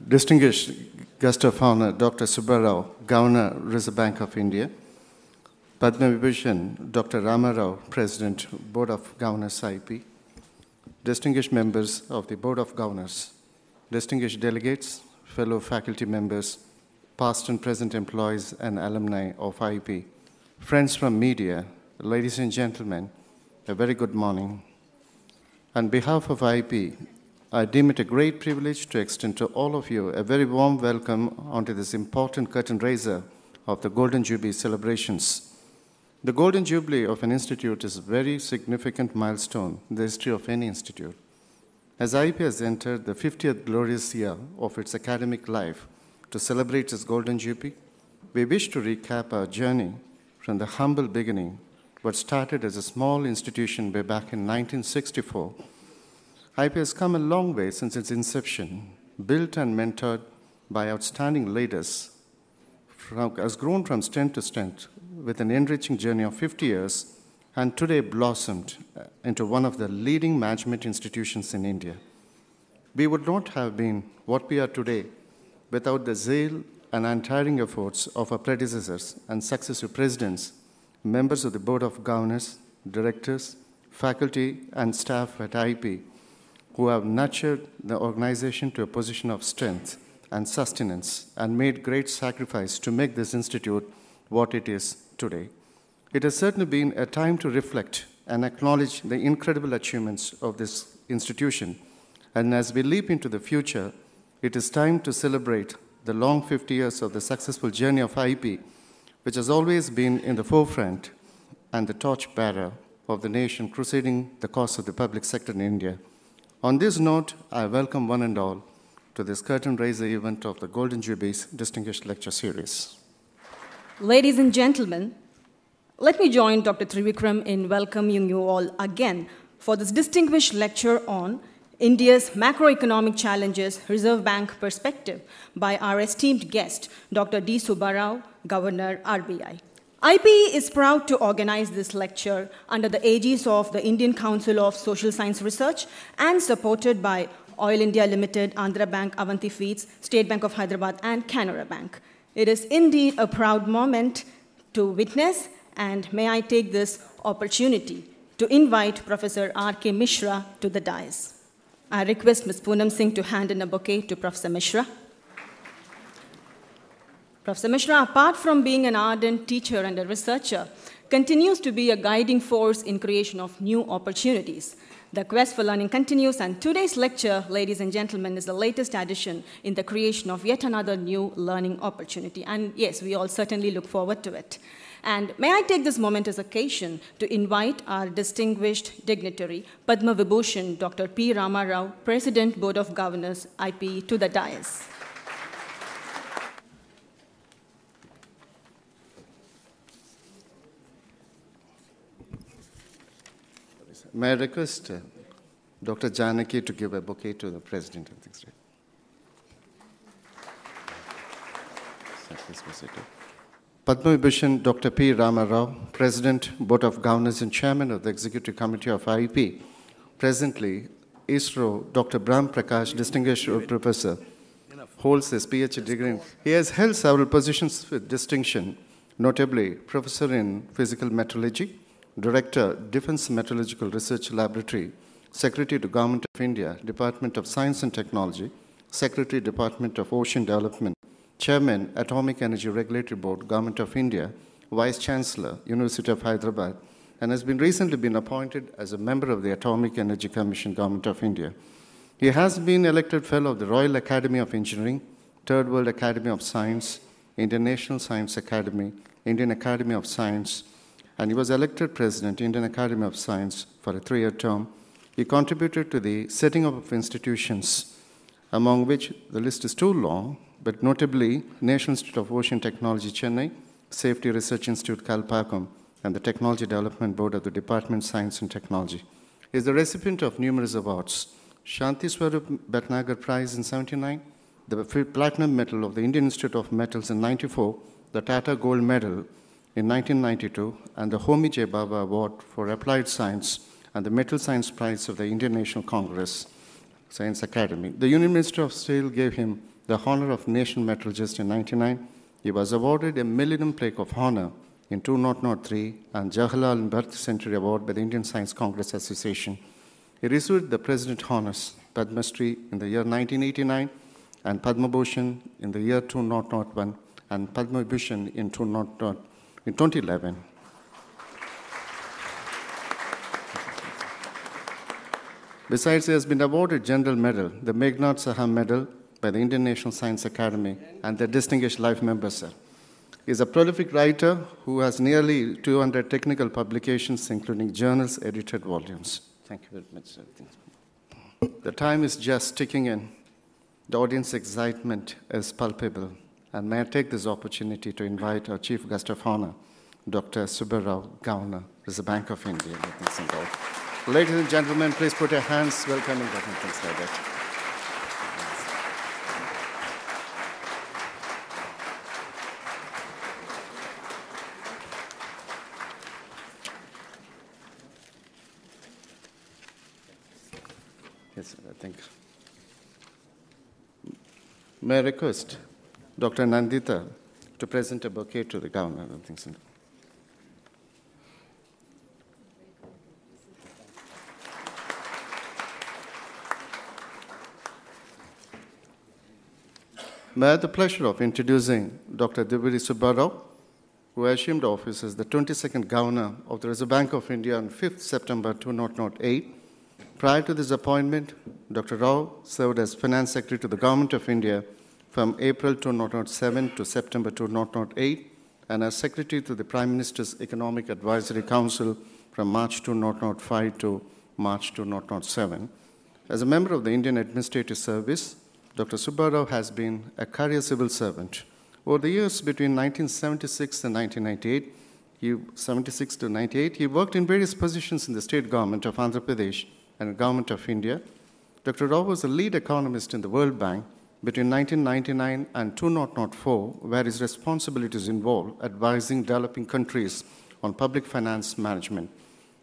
Distinguished guest of honor, Dr. Subbarao, Governor, Reserve Bank of India. Padma Vibhushan, Dr. Ramarao, President, Board of Governors, IP. Distinguished members of the Board of Governors, distinguished delegates, fellow faculty members, past and present employees and alumni of IP, friends from media, ladies and gentlemen, a very good morning. On behalf of IP, I deem it a great privilege to extend to all of you a very warm welcome onto this important curtain raiser of the Golden Jubilee celebrations. The Golden Jubilee of an institute is a very significant milestone in the history of any institute. As IP has entered the 50th glorious year of its academic life to celebrate its Golden Jubilee, we wish to recap our journey from the humble beginning, what started as a small institution way back in 1964. IP has come a long way since its inception, built and mentored by outstanding leaders, has grown from strength to strength with an enriching journey of 50 years, and today blossomed into one of the leading management institutions in India. We would not have been what we are today without the zeal and untiring efforts of our predecessors and successive presidents, members of the Board of Governors, directors, faculty, and staff at IP, who have nurtured the organization to a position of strength and sustenance and made great sacrifice to make this institute what it is today. It has certainly been a time to reflect and acknowledge the incredible achievements of this institution. And as we leap into the future, it is time to celebrate the long 50 years of the successful journey of IP, which has always been in the forefront and the torchbearer of the nation crusading the cause of the public sector in India. On this note, I welcome one and all to this curtain raiser event of the Golden Jubilee's Distinguished Lecture Series. Ladies and gentlemen, let me join Dr. Trivikram in welcoming you all again for this distinguished lecture on India's macroeconomic challenges, Reserve Bank perspective by our esteemed guest, Dr. D. Subbarao, Governor, RBI. IP is proud to organize this lecture under the aegis of the Indian Council of Social Science Research and supported by Oil India Limited, Andhra Bank, Avanti Feeds, State Bank of Hyderabad, and Canara Bank. It is indeed a proud moment to witness, and may I take this opportunity to invite Professor R.K. Mishra to the dais. I request Ms. Poonam Singh to hand in a bouquet to Professor Mishra. Professor Mishra, apart from being an ardent teacher and a researcher, continues to be a guiding force in creation of new opportunities. The quest for learning continues, and today's lecture, ladies and gentlemen, is the latest addition in the creation of yet another new learning opportunity. And yes, we all certainly look forward to it. And may I take this moment as occasion to invite our distinguished dignitary, Padma Vibhushan, Dr. P. Ramarao, President, Board of Governors, IP, to the dais. May I request Dr. Janaki to give a bouquet to the President of the State. Padma Vibhushan, Dr. P. Ramarao, President, Board of Governors and Chairman of the Executive Committee of IP. Presently, ISRO, Dr. Brahm Prakash, Distinguished Professor, holds his PhD degree. He has held several positions with distinction, notably Professor in Physical Meteorology, Director, Defense Meteorological Research Laboratory, Secretary to Government of India, Department of Science and Technology, Secretary, Department of Ocean Development, Chairman, Atomic Energy Regulatory Board, Government of India, Vice Chancellor, University of Hyderabad, and has recently been appointed as a member of the Atomic Energy Commission, Government of India. He has been elected Fellow of the Royal Academy of Engineering, Third World Academy of Science, Indian National Science Academy, Indian Academy of Science, and he was elected President, Indian Academy of Science, for a 3-year term. He contributed to the setting up of institutions, among which the list is too long, but notably National Institute of Ocean Technology, Chennai, Safety Research Institute, Kalpakkam, and the Technology Development Board of the Department of Science and Technology. He is the recipient of numerous awards. Shanti Swarup Bhatnagar Prize in 79, the Platinum Medal of the Indian Institute of Metals in 94, the Tata Gold Medal in 1992, and the Homi J. Baba Award for Applied Science and the Metal Science Prize of the Indian National Congress Science Academy. The Union Minister of Steel gave him the honor of National Metallurgist in 1999. He was awarded a Millennium Plaque of Honor in 2003 and Jawaharlal Birth Century Award by the Indian Science Congress Association. He received the President Honors, Padma Shri in the year 1989 and Padma Bhushan in the year 2001 and Padma Vibhushan in 2011. Besides, he has been awarded General Medal, the Meghnad Saha Medal by the Indian National Science Academy and the Distinguished Life Member, sir. He is a prolific writer who has nearly 200 technical publications, including journals, edited volumes. Thank you very much, sir. The time is just ticking in. The audience excitement is palpable. And may I take this opportunity to invite our Chief Guest of Honor, Dr. Subbarao Gavner, Reserve Bank of India. Ladies and gentlemen, please put your hands welcoming Dr. Things like that. Yes, I think. May I request Dr. Nandita to present a bouquet to the Governor? I think so. I have the pleasure of introducing Dr. Diviri Subbarao, who assumed office as the 22nd Governor of the Reserve Bank of India on 5th September 2008. Prior to this appointment, Dr. Rao served as Finance Secretary to the Government of India from April 2007 to September 2008, and as Secretary to the Prime Minister's Economic Advisory Council from March 2005 to March 2007. As a member of the Indian Administrative Service, Dr. Subbarao has been a career civil servant. Over the years between 1976 and 1998, he worked in various positions in the state government of Andhra Pradesh and the government of India. Dr. Rao was a lead economist in the World Bank between 1999 and 2004, where his responsibilities involved advising developing countries on public finance management.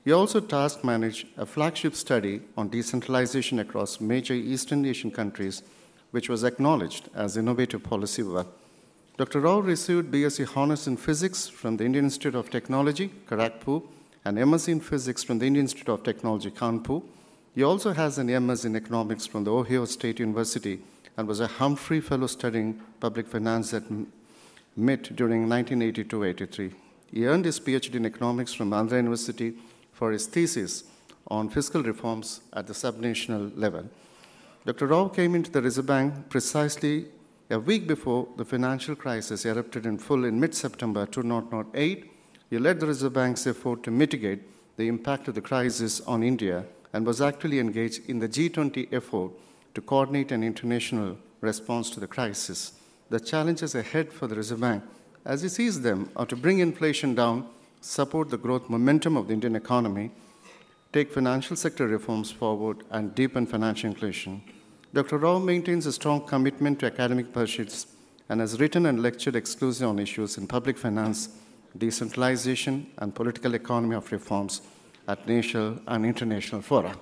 He also task managed a flagship study on decentralization across major Eastern Asian countries, which was acknowledged as innovative policy work. Dr. Rao received BSc Honours in Physics from the Indian Institute of Technology, Kharagpur, and MSc in Physics from the Indian Institute of Technology, Kanpur. He also has an MS in Economics from the Ohio State University and was a Humphrey Fellow studying public finance at MIT during 1982-83. He earned his PhD in Economics from Andhra University for his thesis on fiscal reforms at the subnational level. Dr. Rao came into the Reserve Bank precisely a week before the financial crisis erupted in full in mid-September 2008. He led the Reserve Bank's effort to mitigate the impact of the crisis on India and was actively engaged in the G20 effort to coordinate an international response to the crisis. The challenges ahead for the Reserve Bank, as he sees them, are to bring inflation down, support the growth momentum of the Indian economy, take financial sector reforms forward, and deepen financial inclusion. Dr. Rao maintains a strong commitment to academic pursuits and has written and lectured exclusively on issues in public finance, decentralization, and political economy of reforms at national and international fora.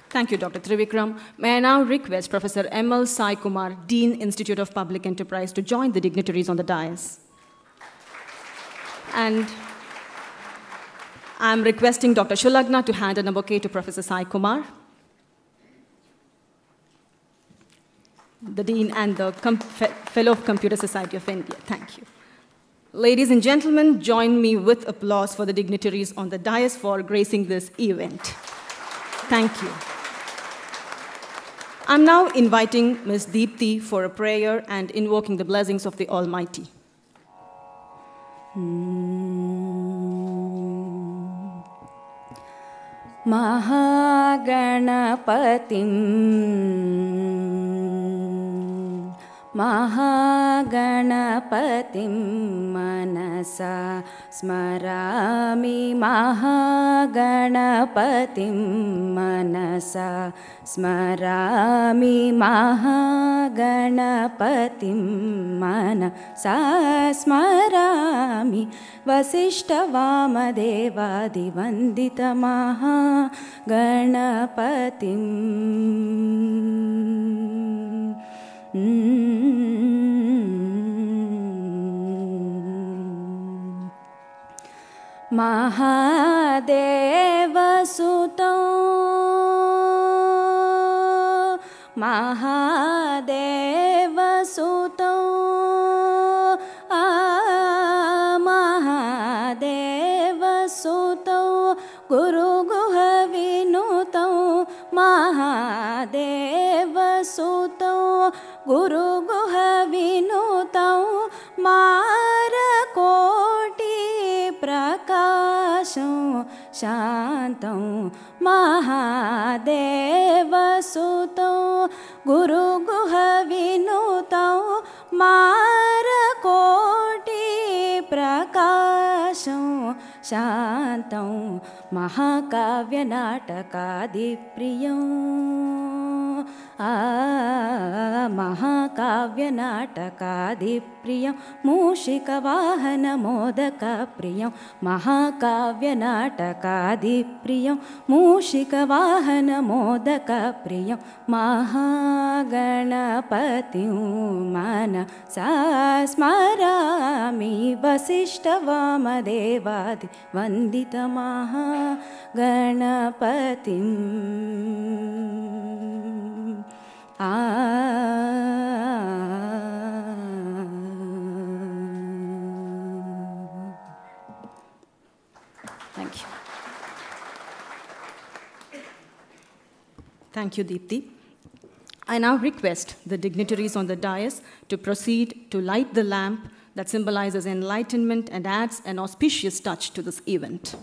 Thank you, Dr. Trivikram. May I now request Professor M.L. Sai Kumar, Dean, Institute of Public Enterprise, to join the dignitaries on the dais. And I'm requesting Dr. Shulagna to hand a bouquet to Professor Sai Kumar, the Dean and the Fellow of Computer Society of India. Thank you. Ladies and gentlemen, join me with applause for the dignitaries on the dais for gracing this event. Thank you. I'm now inviting Ms. Deepthi for a prayer and invoking the blessings of the Almighty. Mahaganapatim manasa smaraami Mahaganapatim manasa smaraami Mahaganapatim manasa smaraami Vasishtavamadevadivandita Mahaganapatim महादेवसुतो महादेवसुतो महादेवसुतो गुरुगुहविनुतो महादेवसुतो गुरुगुहविनुतो मारकोटि प्रकाशं शान्तं महादेवसुतो गुरुगुहविनुतो मारकोटि प्रकाशं शान्तं महाकाव्यनाटकादिप्रियं महाकाव्यनाटकादिप्रियं मूषिकवाहनमोदकप्रियं महाकाव्यनाटकादिप्रियं मूषिकवाहनमोदकप्रियं महागणपतिं मनसा स्मरामि वसिष्ठवामदेवादिवन्दितमहागणपतिम् Thank you. Thank you, Deepthi. I now request the dignitaries on the dais to proceed to light the lamp that symbolizes enlightenment and adds an auspicious touch to this event.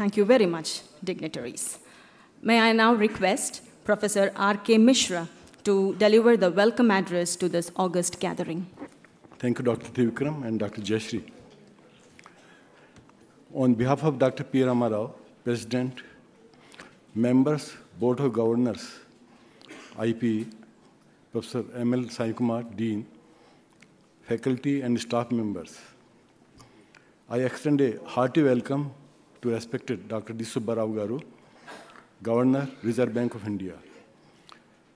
Thank you very much, dignitaries. May I now request Professor R.K. Mishra to deliver the welcome address to this august gathering. Thank you, Dr. Trivikram and Dr. Jayashree. On behalf of Dr. P. Rama Rao, President, members, Board of Governors, IP, Professor M.L. Sai Kumar, Dean, faculty and staff members, I extend a hearty welcome to respected Dr. D. Subba Rao Garu, Governor, Reserve Bank of India,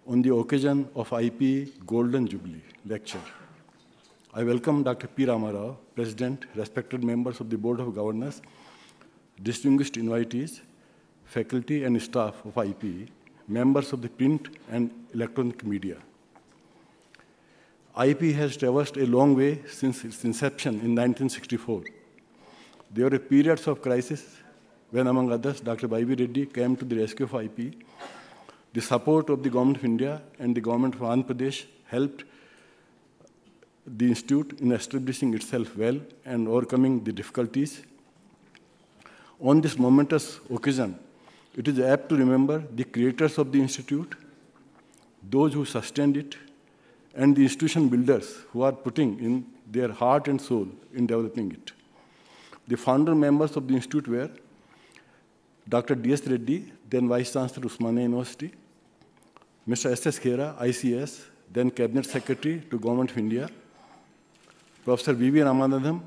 on the occasion of IP Golden Jubilee lecture. I welcome Dr. P. Rama Rao, President, respected members of the Board of Governors, distinguished invitees, faculty and staff of IP, members of the print and electronic media. IP has traversed a long way since its inception in 1964. There were periods of crisis when, among others, Dr. Y.V. Reddy came to the rescue of IP. The support of the Government of India and the Government of Andhra Pradesh helped the institute in establishing itself well and overcoming the difficulties. On this momentous occasion, it is apt to remember the creators of the institute, those who sustained it, and the institution builders who are putting in their heart and soul in developing it. The founder members of the institute were Dr. D.S. Reddy, then Vice Chancellor, Osmania University, Mr. S.S. Khera, ICS, then Cabinet Secretary to Government of India, Professor V.V. Ramanathan,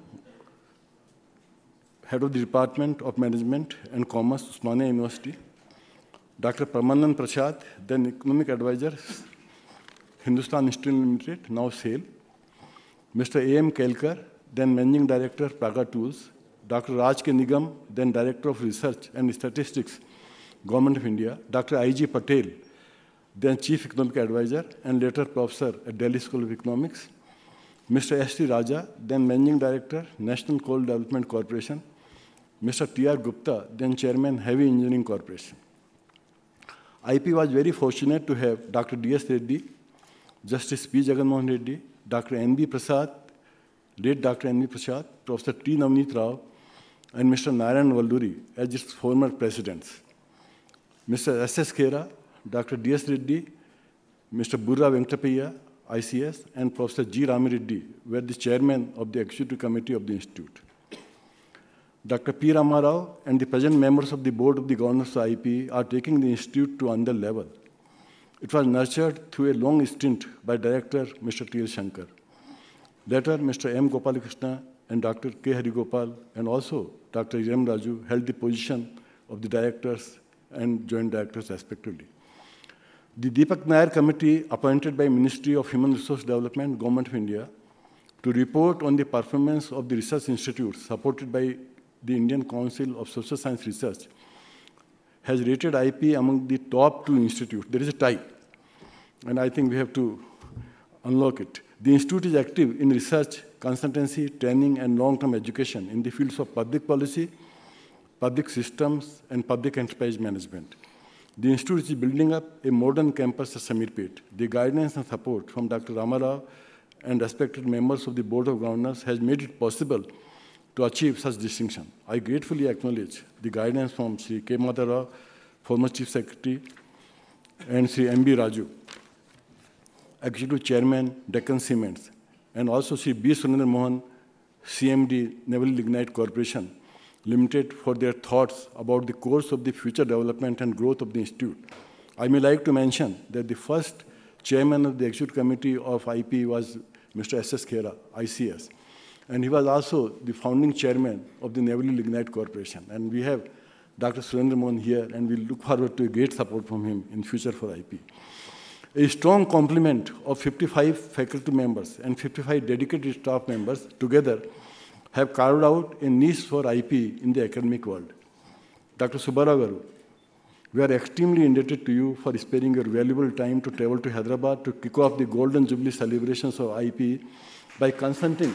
Head of the Department of Management and Commerce, Osmania University, Dr. Pramanand Prasad, then Economic Advisor, Hindustan Institute Limited, now SAIL, Mr. A.M. Kelkar, then Managing Director, Praga Tools, Dr. Raj K. Nigam, then Director of Research and Statistics, Government of India, Dr. I.G. Patel, then Chief Economic Advisor and later Professor at Delhi School of Economics, Mr. S.T. Raja, then Managing Director, National Coal Development Corporation, Mr. T.R. Gupta, then Chairman, Heavy Engineering Corporation. IP was very fortunate to have Dr. D.S. Reddy, Justice P. Jagannath Reddy, Dr. N.B. Prasad, late Dr. N.B. Prasad, Professor T. Navneet Rao, and Mr. Narayan Valduri as its former presidents. Mr. S.S. Khera, Dr. D.S. Reddy, Mr. Burra Venkatapayya, ICS, and Professor G. Rami Reddy were the chairman of the executive committee of the institute. Dr. P. Rama Rao and the present members of the board of the governors of IPE are taking the institute to another level. It was nurtured through a long stint by Director Mr. T. L. Shankar. Later, Mr. M. Gopalakrishna and Dr. K. Harigopal and also Dr. M. Raju held the position of the directors and joint directors respectively. The Deepak Nair Committee, appointed by Ministry of Human Resource Development, Government of India, to report on the performance of the research institutes supported by the Indian Council of Social Science Research, has rated IPE among the top 2 institutes. There is a tie, and I think we have to unlock it. The institute is active in research, consultancy, training, and long-term education in the fields of public policy, public systems, and public enterprise management. The institute is building up a modern campus at Samirpet. The guidance and support from Dr. Rama Rao and respected members of the Board of Governors has made it possible to achieve such distinction. I gratefully acknowledge the guidance from Sri K. Madhav Rao, former Chief Secretary, and Sri M. B. Raju, Executive Chairman, Deccan Cements, and also Sri B. Surendra Mohan, CMD, Naval Lignite Corporation Limited, for their thoughts about the course of the future development and growth of the institute. I may like to mention that the first chairman of the Executive Committee of IPE was Mr. S. S. Khera, ICS. And he was also the founding chairman of the Naval Lignite Corporation. And we have Dr. Surendra Mohan here, and we look forward to a great support from him in future for IPE. A strong complement of 55 faculty members and 55 dedicated staff members together have carved out a niche for IPE in the academic world. Dr. Subbarao Garu, we are extremely indebted to you for sparing your valuable time to travel to Hyderabad to kick off the Golden Jubilee celebrations of IPE by consenting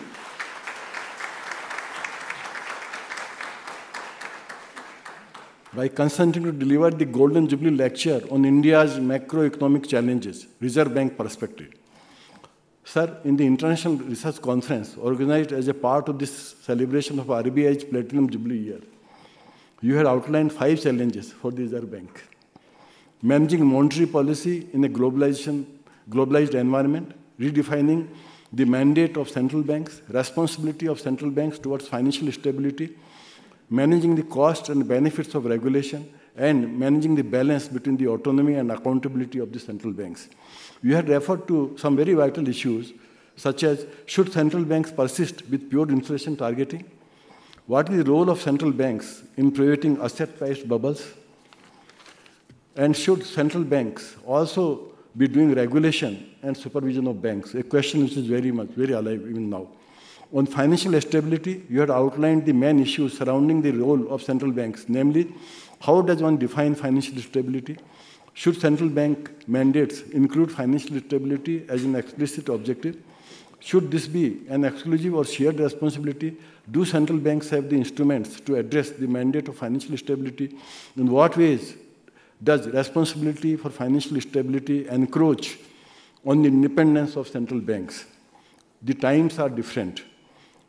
to deliver the Golden Jubilee lecture on India's macroeconomic challenges, Reserve Bank perspective. Sir, in the International Research Conference organized as a part of this celebration of RBI's Platinum Jubilee year, you had outlined 5 challenges for the Reserve Bank. Managing monetary policy in a globalized environment, redefining the mandate of central banks, responsibility of central banks towards financial stability, managing the costs and benefits of regulation, and managing the balance between the autonomy and accountability of the central banks. You had referred to some very vital issues, such as, should central banks persist with pure inflation targeting? What is the role of central banks in preventing asset price bubbles? And should central banks also be doing regulation and supervision of banks? A question which is very alive even now. On financial stability, you had outlined the main issues surrounding the role of central banks, namely, how does one define financial stability? Should central bank mandates include financial stability as an explicit objective? Should this be an exclusive or shared responsibility? Do central banks have the instruments to address the mandate of financial stability? In what ways does responsibility for financial stability encroach on the independence of central banks? The times are different.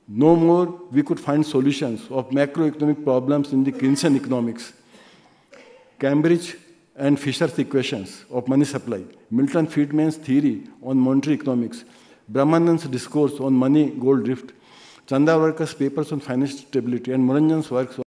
No more we could find solutions of macroeconomic problems in the Keynesian economics. Cambridge and Fisher's equations of money supply, Milton Friedman's theory on monetary economics, Brahmanand's discourse on money-gold drift, Chandavarkar's papers on financial stability, and Moranjan's works